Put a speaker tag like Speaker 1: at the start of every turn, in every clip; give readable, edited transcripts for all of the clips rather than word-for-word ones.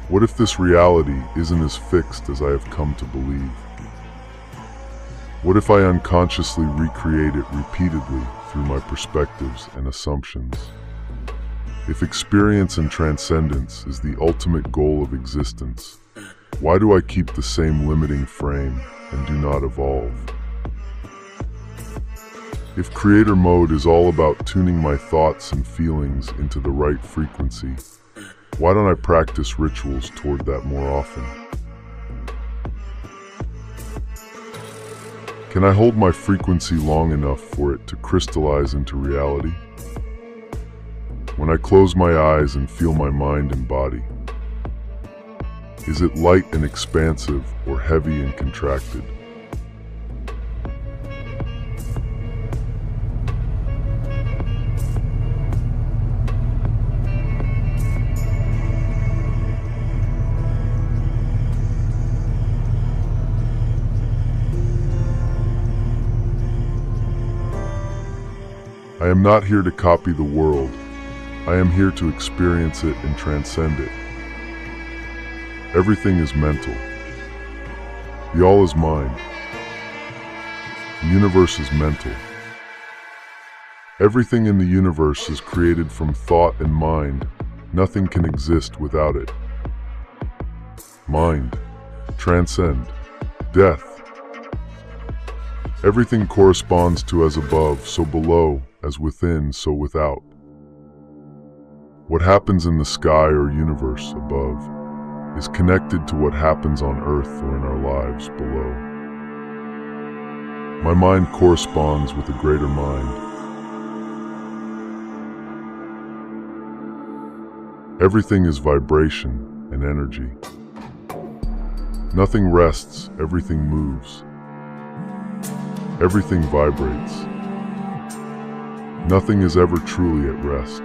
Speaker 1: What if this reality isn't as fixed as I have come to believe? What if I unconsciously recreate it repeatedly through my perspectives and assumptions? If experience and transcendence is the ultimate goal of existence, why do I keep the same limiting frame and do not evolve? If creator mode is all about tuning my thoughts and feelings into the right frequency, why don't I practice rituals toward that more often? Can I hold my frequency long enough for it to crystallize into reality? When I close my eyes and feel my mind and body, is it light and expansive or heavy and contracted? I am not here to copy the world. I am here to experience it and transcend it. Everything is mental. The all is mind. The universe is mental. Everything in the universe is created from thought and mind. Nothing can exist without it. Mind. Transcend. Death. Everything corresponds to as above, so below, as within, so without. What happens in the sky or universe above is connected to what happens on earth or in our lives below. My mind corresponds with a greater mind. Everything is vibration and energy. Nothing rests, everything moves. Everything vibrates. Nothing is ever truly at rest.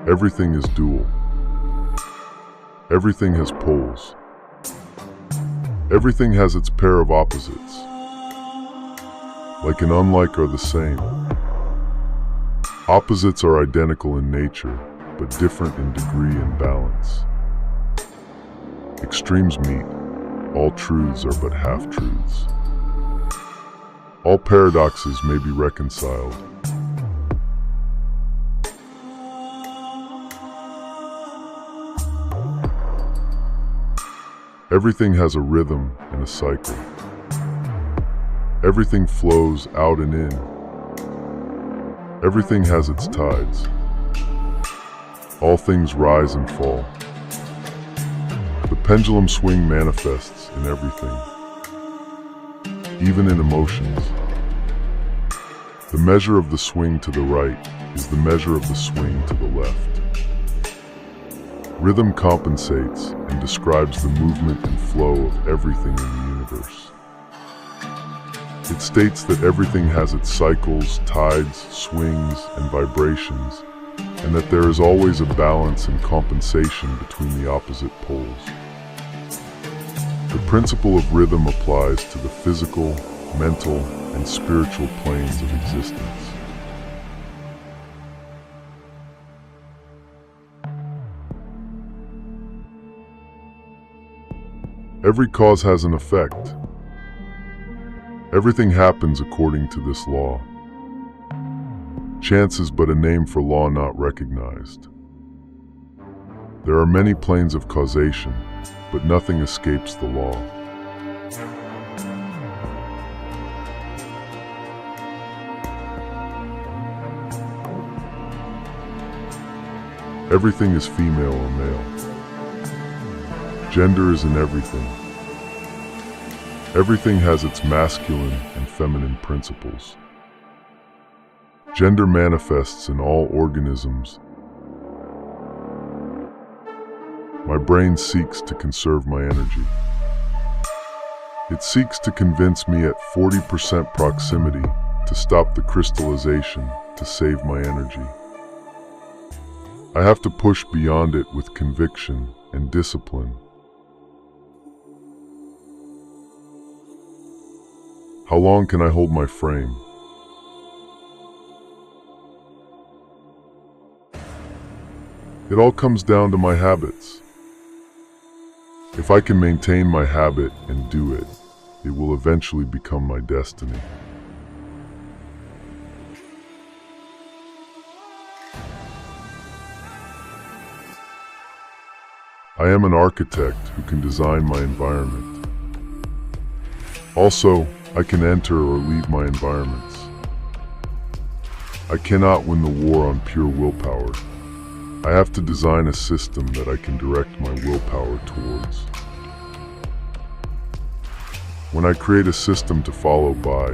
Speaker 1: Everything is dual. Everything has poles. Everything has its pair of opposites. Like and unlike are the same. Opposites are identical in nature, but different in degree and balance. Extremes meet. All truths are but half-truths. All paradoxes may be reconciled. Everything has a rhythm and a cycle. Everything flows out and in. Everything has its tides. All things rise and fall. The pendulum swing manifests in everything, even in emotions. The measure of the swing to the right is the measure of the swing to the left. Rhythm compensates and describes the movement and flow of everything in the universe. It states that everything has its cycles, tides, swings, and vibrations, and that there is always a balance and compensation between the opposite poles. The principle of rhythm applies to the physical, mental, and spiritual planes of existence. Every cause has an effect. Everything happens according to this law. Chance is but a name for law not recognized. There are many planes of causation, but nothing escapes the law. Everything is female or male. Gender is in everything. Everything has its masculine and feminine principles. Gender manifests in all organisms. My brain seeks to conserve my energy. It seeks to convince me at 40% proximity to stop the crystallization to save my energy. I have to push beyond it with conviction and discipline. How long can I hold my frame? It all comes down to my habits. If I can maintain my habit and do it, it will eventually become my destiny. I am an architect who can design my environment. Also, I can enter or leave my environments. I cannot win the war on pure willpower. I have to design a system that I can direct my willpower towards. When I create a system to follow by,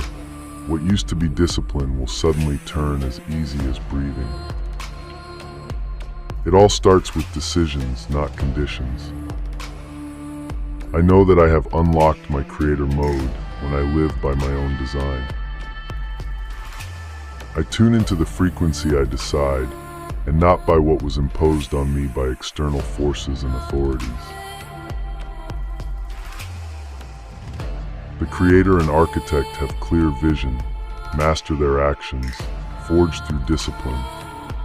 Speaker 1: what used to be discipline will suddenly turn as easy as breathing. It all starts with decisions, not conditions. I know that I have unlocked my creator mode when I live by my own design. I tune into the frequency I decide, and not by what was imposed on me by external forces and authorities. The creator and architect have clear vision, master their actions, forge through discipline,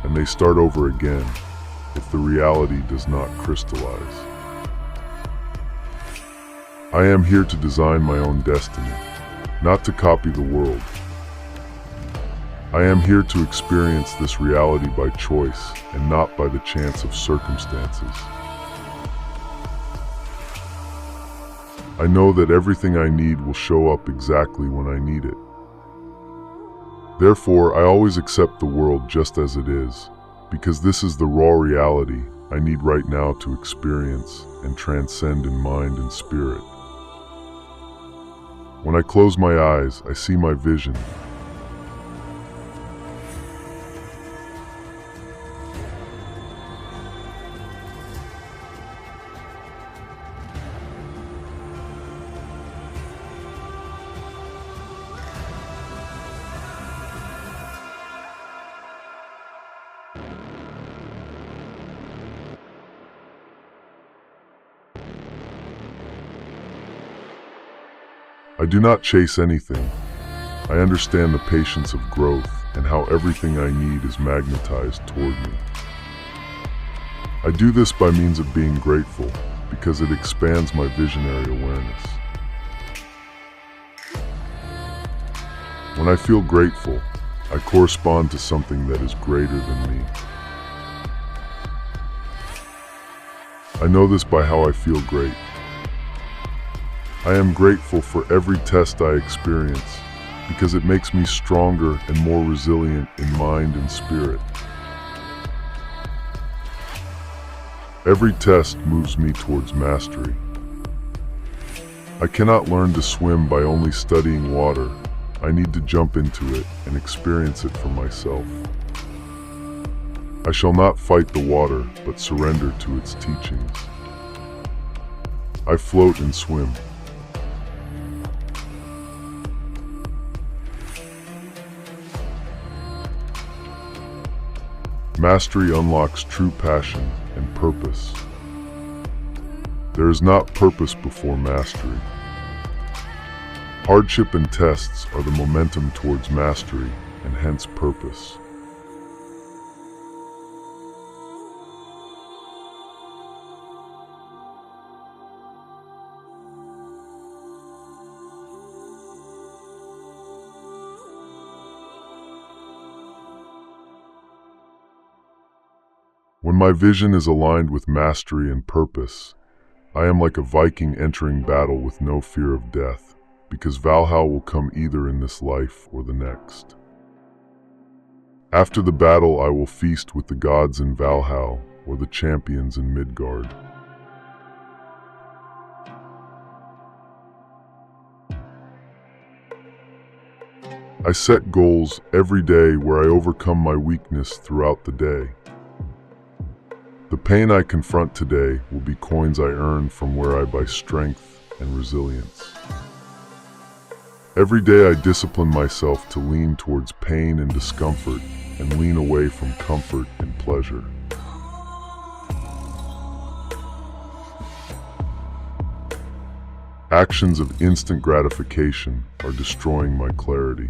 Speaker 1: and they start over again if the reality does not crystallize. I am here to design my own destiny, not to copy the world. I am here to experience this reality by choice and not by the chance of circumstances. I know that everything I need will show up exactly when I need it. Therefore, I always accept the world just as it is, because this is the raw reality I need right now to experience and transcend in mind and spirit. When I close my eyes, I see my vision. I do not chase anything. I understand the patience of growth and how everything I need is magnetized toward me. I do this by means of being grateful because it expands my visionary awareness. When I feel grateful, I correspond to something that is greater than me. I know this by how I feel great. I am grateful for every test I experience because it makes me stronger and more resilient in mind and spirit. Every test moves me towards mastery. I cannot learn to swim by only studying water. I need to jump into it and experience it for myself. I shall not fight the water, but surrender to its teachings. I float and swim. Mastery unlocks true passion and purpose. There is not purpose before mastery. Hardship and tests are the momentum towards mastery and hence purpose. When my vision is aligned with mastery and purpose, I am like a Viking entering battle with no fear of death, because Valhalla will come either in this life or the next. After the battle, I will feast with the gods in Valhalla or the champions in Midgard. I set goals every day where I overcome my weakness throughout the day. The pain I confront today will be coins I earn from where I buy strength and resilience. Every day I discipline myself to lean towards pain and discomfort and lean away from comfort and pleasure. Actions of instant gratification are destroying my clarity.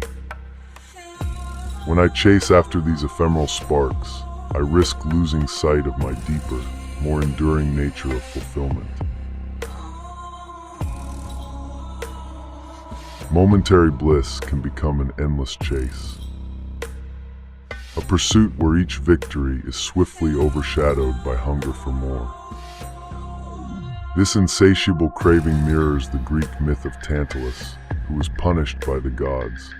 Speaker 1: When I chase after these ephemeral sparks, I risk losing sight of my deeper, more enduring nature of fulfillment. Momentary bliss can become an endless chase. A pursuit where each victory is swiftly overshadowed by hunger for more. This insatiable craving mirrors the Greek myth of Tantalus, who was punished by the gods.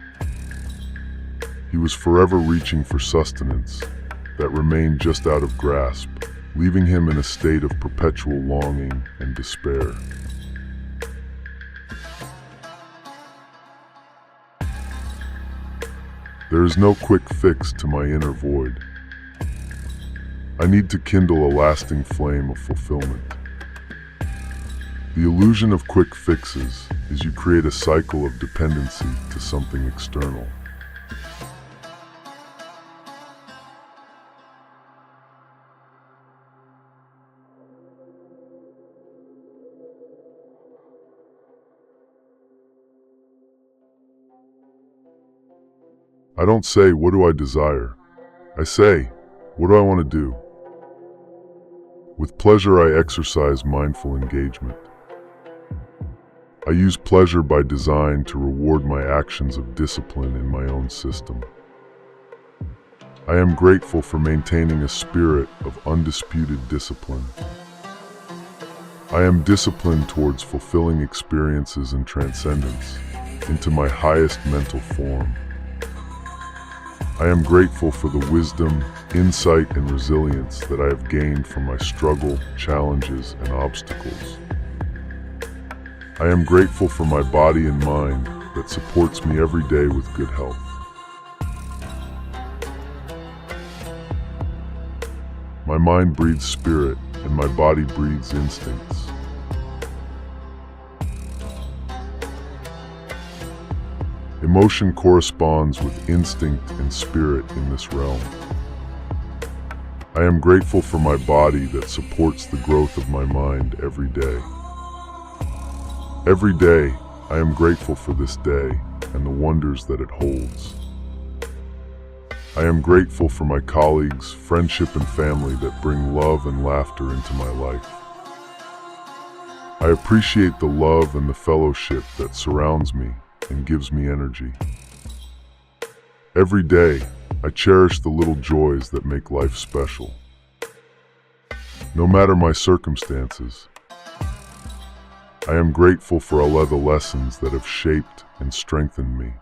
Speaker 1: He was forever reaching for sustenance that remained just out of grasp, leaving him in a state of perpetual longing and despair. There is no quick fix to my inner void. I need to kindle a lasting flame of fulfillment. The illusion of quick fixes is you create a cycle of dependency to something external. I don't say, what do I desire? I say, what do I want to do? With pleasure, I exercise mindful engagement. I use pleasure by design to reward my actions of discipline in my own system. I am grateful for maintaining a spirit of undisputed discipline. I am disciplined towards fulfilling experiences and transcendence into my highest mental form. I am grateful for the wisdom, insight, and resilience that I have gained from my struggle, challenges, and obstacles. I am grateful for my body and mind that supports me every day with good health. My mind breathes spirit, and my body breathes instincts. Emotion corresponds with instinct and spirit in this realm. I am grateful for my body that supports the growth of my mind every day. Every day, I am grateful for this day and the wonders that it holds. I am grateful for my colleagues, friendship, and family that bring love and laughter into my life. I appreciate the love and the fellowship that surrounds me and gives me energy. Every day, I cherish the little joys that make life special. No matter my circumstances, I am grateful for all the lessons that have shaped and strengthened me.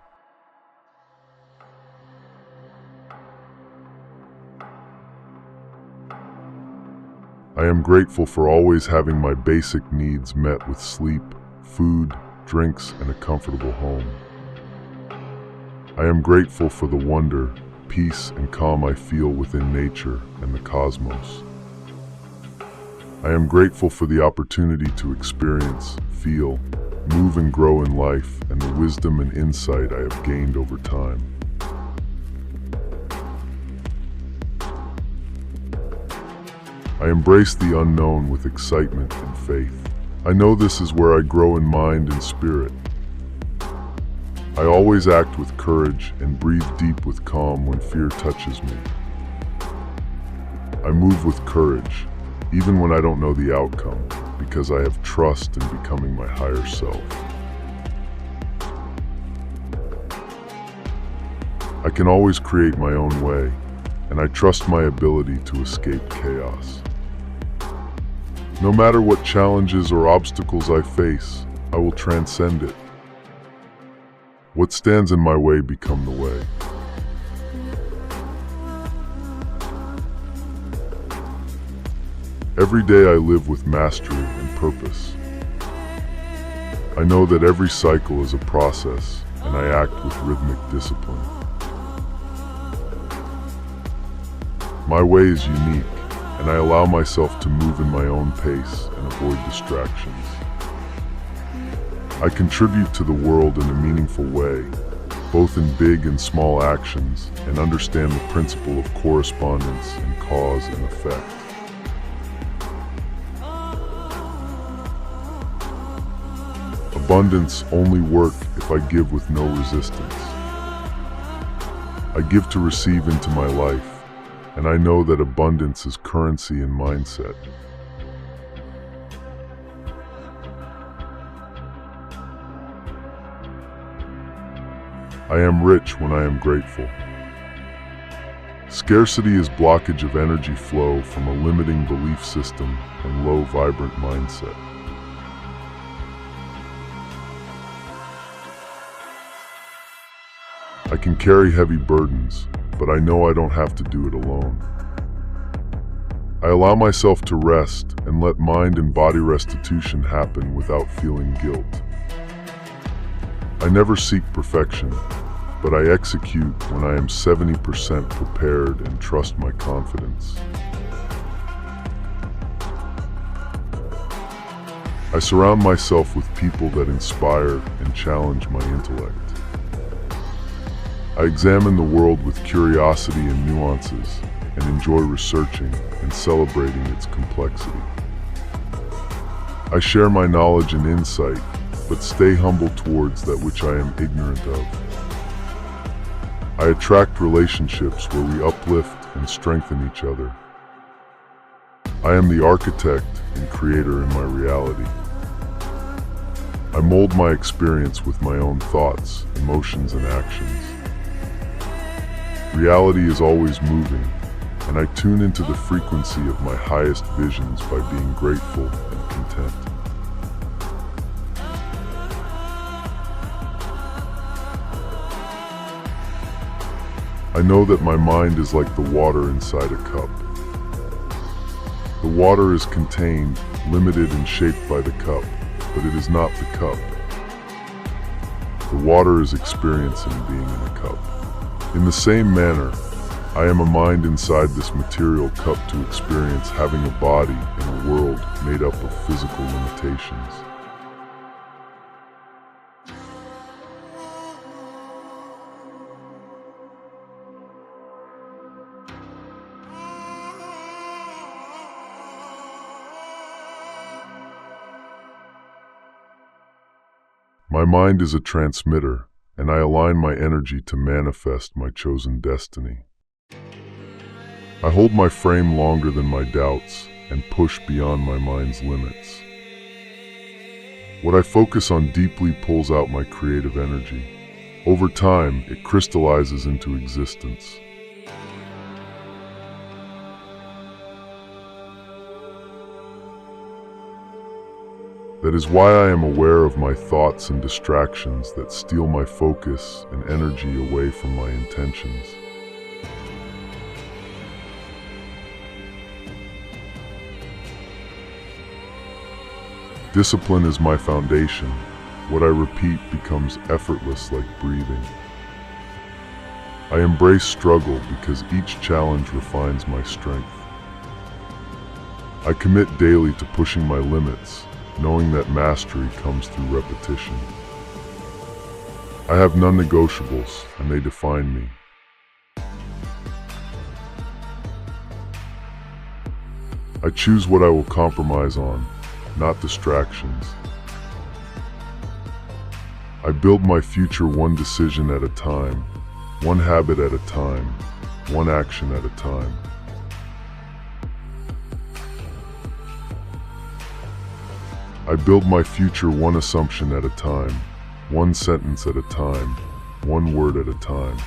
Speaker 1: I am grateful for always having my basic needs met with sleep, food, drinks, and a comfortable home. I am grateful for the wonder, peace, and calm I feel within nature and the cosmos. I am grateful for the opportunity to experience, feel, move, and grow in life, and the wisdom and insight I have gained over time. I embrace the unknown with excitement and faith. I know this is where I grow in mind and spirit. I always act with courage and breathe deep with calm when fear touches me. I move with courage, even when I don't know the outcome, because I have trust in becoming my higher self. I can always create my own way, and I trust my ability to escape chaos. No matter what challenges or obstacles I face, I will transcend it. What stands in my way become the way. Every day I live with mastery and purpose. I know that every cycle is a process, and I act with rhythmic discipline. My way is unique, and I allow myself to move in my own pace and avoid distractions. I contribute to the world in a meaningful way, both in big and small actions, and understand the principle of correspondence and cause and effect. A Abundance only works if I give with no resistance. I give to receive into my life, and I know that abundance is currency and mindset. I am rich when I am grateful. Scarcity is blockage of energy flow from a limiting belief system and low vibrant mindset. I can carry heavy burdens, but I know I don't have to do it alone. I allow myself to rest and let mind and body restitution happen without feeling guilt. I never seek perfection, but I execute when I am 70% prepared and trust my confidence. I surround myself with people that inspire and challenge my intellect. I examine the world with curiosity and nuances and enjoy researching and celebrating its complexity. I share my knowledge and insight, but stay humble towards that which I am ignorant of. I attract relationships where we uplift and strengthen each other. I am the architect and creator in my reality. I mold my experience with my own thoughts, emotions, and actions. Reality is always moving, and I tune into the frequency of my highest visions by being grateful and content. I know that my mind is like the water inside a cup. The water is contained, limited, and shaped by the cup, but it is not the cup. The water is experiencing being in a cup. In the same manner, I am a mind inside this material cup to experience having a body in a world made up of physical limitations. My mind is a transmitter, and I align my energy to manifest my chosen destiny. I hold my frame longer than my doubts and push beyond my mind's limits. What I focus on deeply pulls out my creative energy. Over time, it crystallizes into existence. That is why I am aware of my thoughts and distractions that steal my focus and energy away from my intentions. Discipline is my foundation. What I repeat becomes effortless like breathing. I embrace struggle because each challenge refines my strength. I commit daily to pushing my limits, knowing that mastery comes through repetition. I have non-negotiables, and they define me. I choose what I will compromise on, not distractions. I build my future one decision at a time, one habit at a time, one action at a time. I build my future one assumption at a time, one sentence at a time, one word at a time.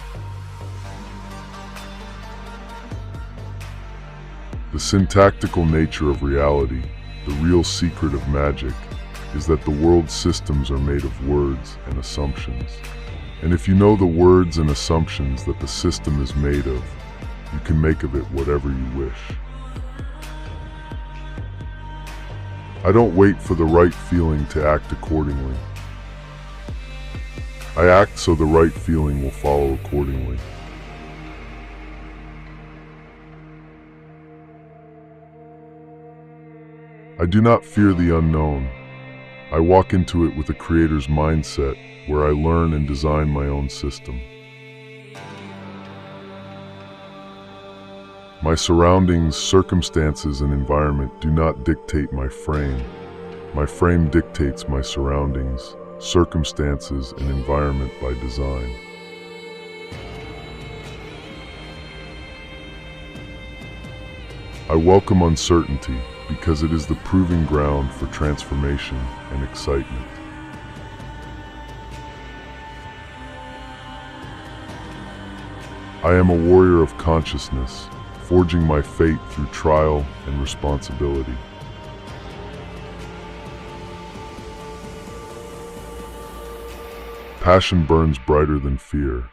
Speaker 1: The syntactical nature of reality, the real secret of magic, is that the world's systems are made of words and assumptions. And if you know the words and assumptions that the system is made of, you can make of it whatever you wish. I don't wait for the right feeling to act accordingly. I act so the right feeling will follow accordingly. I do not fear the unknown. I walk into it with a creator's mindset where I learn and design my own system. My surroundings, circumstances, and environment do not dictate my frame. My frame dictates my surroundings, circumstances, and environment by design. I welcome uncertainty because it is the proving ground for transformation and excitement. I am a warrior of consciousness, forging my fate through trial and responsibility. Passion burns brighter than fear.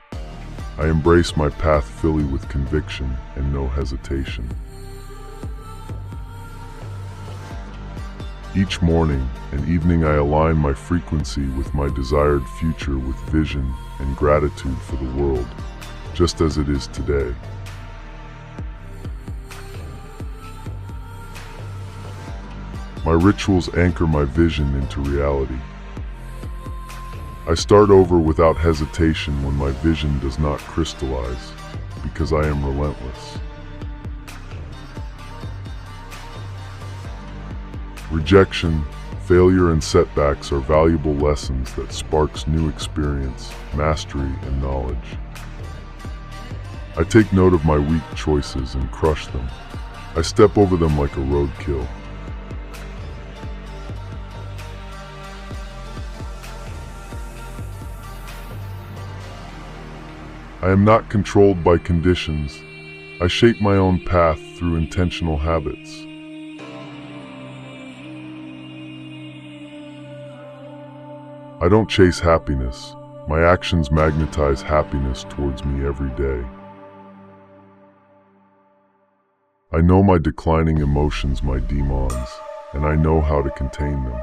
Speaker 1: I embrace my path fully with conviction and no hesitation. Each morning and evening I align my frequency with my desired future with vision and gratitude for the world, just as it is today. My rituals anchor my vision into reality. I start over without hesitation when my vision does not crystallize, because I am relentless. Rejection, failure, and setbacks are valuable lessons that sparks new experience, mastery, and knowledge. I take note of my weak choices and crush them. I step over them like a roadkill. I am not controlled by conditions. I shape my own path through intentional habits. I don't chase happiness. My actions magnetize happiness towards me every day. I know my declining emotions, my demons, and I know how to contain them.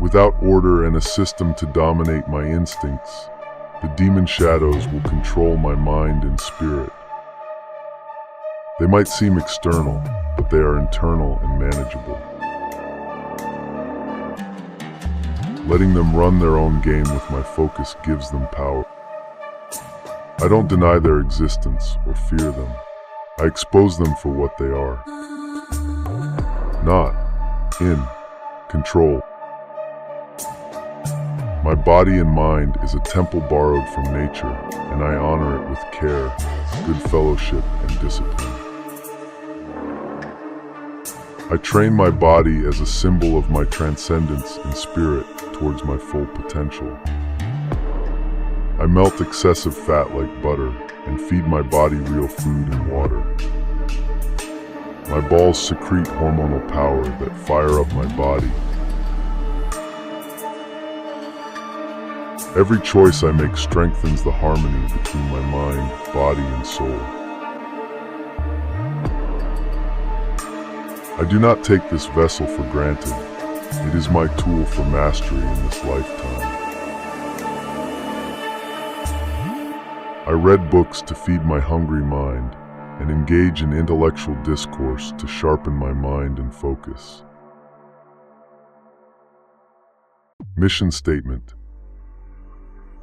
Speaker 1: Without order and a system to dominate my instincts, the demon shadows will control my mind and spirit. They might seem external, but they are internal and manageable. Letting them run their own game with my focus gives them power. I don't deny their existence or fear them. I expose them for what they are. Not in control. My body and mind is a temple borrowed from nature, and I honor it with care, good fellowship, and discipline. I train my body as a symbol of my transcendence and spirit towards my full potential. I melt excessive fat like butter and feed my body real food and water. My balls secrete hormonal power that fire up my body. Every choice I make strengthens the harmony between my mind, body, and soul. I do not take this vessel for granted. It is my tool for mastery in this lifetime. I read books to feed my hungry mind and engage in intellectual discourse to sharpen my mind and focus. Mission statement.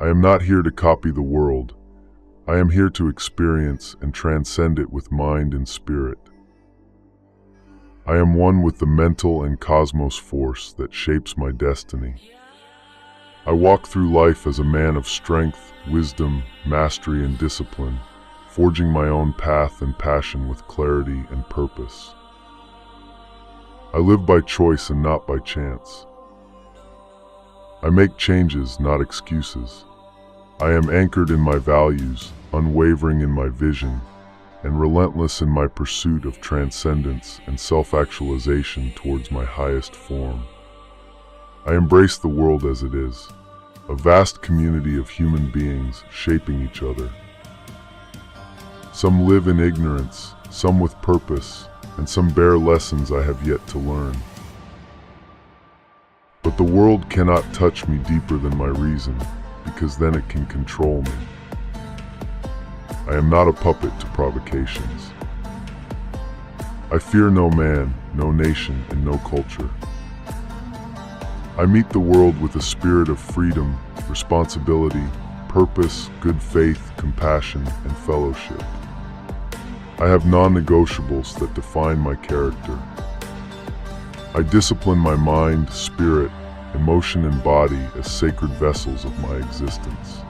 Speaker 1: I am not here to copy the world. I am here to experience and transcend it with mind and spirit. I am one with the mental and cosmos force that shapes my destiny. I walk through life as a man of strength, wisdom, mastery, and discipline, forging my own path and passion with clarity and purpose. I live by choice and not by chance. I make changes, not excuses. I am anchored in my values, unwavering in my vision, and relentless in my pursuit of transcendence and self-actualization towards my highest form. I embrace the world as it is, a vast community of human beings shaping each other. Some live in ignorance, some with purpose, and some bear lessons I have yet to learn. But the world cannot touch me deeper than my reason, because then it can control me. I am not a puppet to provocations. I fear no man, no nation, and no culture. I meet the world with a spirit of freedom, responsibility, purpose, good faith, compassion, and fellowship. I have non-negotiables that define my character. I discipline my mind, spirit, emotion and body as sacred vessels of my existence.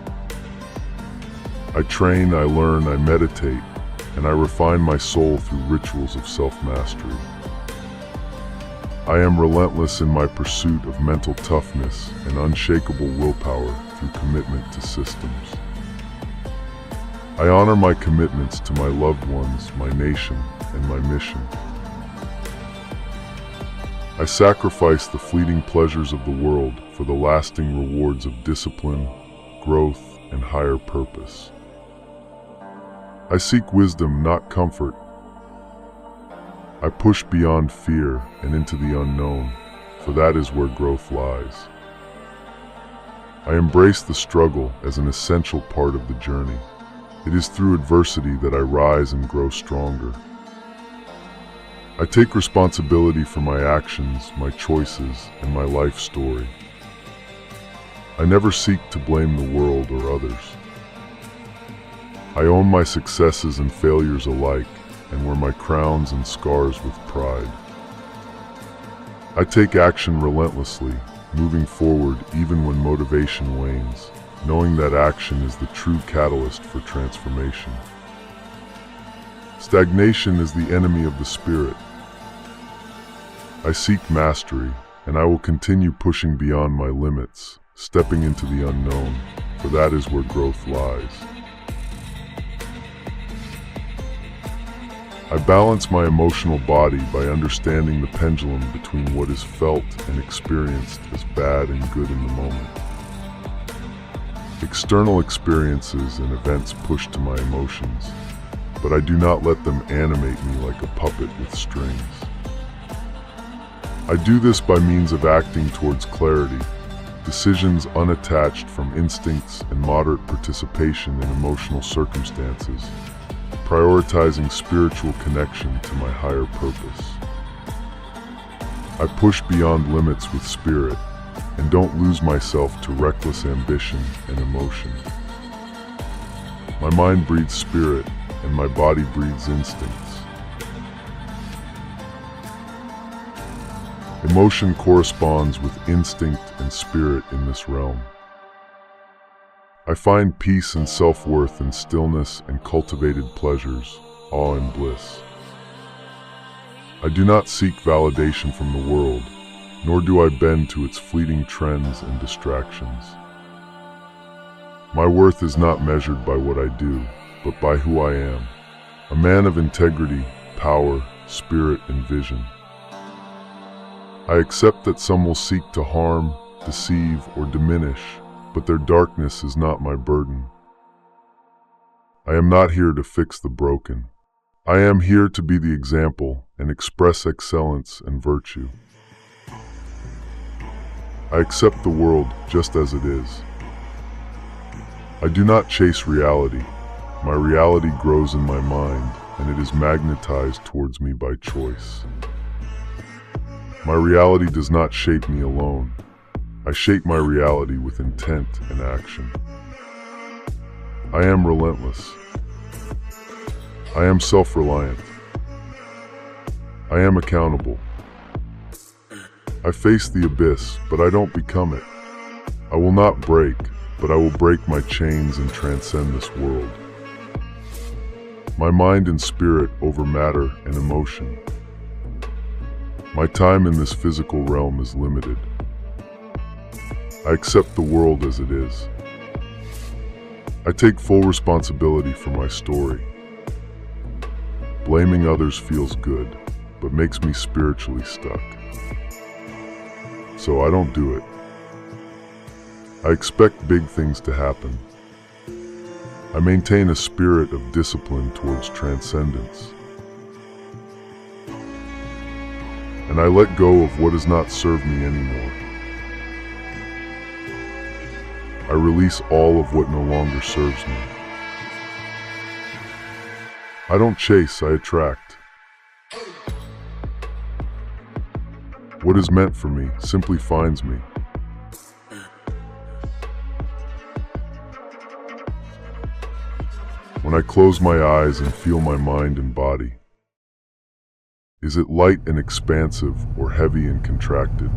Speaker 1: I train, I learn, I meditate, and I refine my soul through rituals of self-mastery. I am relentless in my pursuit of mental toughness and unshakable willpower through commitment to systems. I honor my commitments to my loved ones, my nation, and my mission. I sacrifice the fleeting pleasures of the world for the lasting rewards of discipline, growth, and higher purpose. I seek wisdom, not comfort. I push beyond fear and into the unknown, for that is where growth lies. I embrace the struggle as an essential part of the journey. It is through adversity that I rise and grow stronger. I take responsibility for my actions, my choices, and my life story. I never seek to blame the world or others. I own my successes and failures alike, and wear my crowns and scars with pride. I take action relentlessly, moving forward even when motivation wanes, knowing that action is the true catalyst for transformation. Stagnation is the enemy of the spirit. I seek mastery, and I will continue pushing beyond my limits, stepping into the unknown, for that is where growth lies. I balance my emotional body by understanding the pendulum between what is felt and experienced as bad and good in the moment. External experiences and events push to my emotions, but I do not let them animate me like a puppet with strings. I do this by means of acting towards clarity, decisions unattached from instincts and moderate participation in emotional circumstances, prioritizing spiritual connection to my higher purpose. I push beyond limits with spirit and don't lose myself to reckless ambition and emotion. My mind breathes spirit and my body breathes instincts. Emotion corresponds with instinct and spirit in this realm. I find peace and self-worth in stillness and cultivated pleasures, awe and bliss. I do not seek validation from the world, nor do I bend to its fleeting trends and distractions. My worth is not measured by what I do, but by who I am, a man of integrity, power, spirit, and vision. I accept that some will seek to harm, deceive, or diminish, but their darkness is not my burden. I am not here to fix the broken. I am here to be the example and express excellence and virtue. I accept the world just as it is. I do not chase reality. My reality grows in my mind, and it is magnetized towards me by choice. My reality does not shape me alone. I shape my reality with intent and action. I am relentless. I am self-reliant. I am accountable. I face the abyss, but I don't become it. I will not break, but I will break my chains and transcend this world. My mind and spirit over matter and emotion. My time in this physical realm is limited. I accept the world as it is. I take full responsibility for my story. Blaming others feels good, but makes me spiritually stuck. So I don't do it. I expect big things to happen. I maintain a spirit of discipline towards transcendence. And I let go of what does not serve me anymore. I release all of what no longer serves me. I don't chase, I attract. What is meant for me simply finds me. When I close my eyes and feel my mind and body, is it light and expansive or heavy and contracted?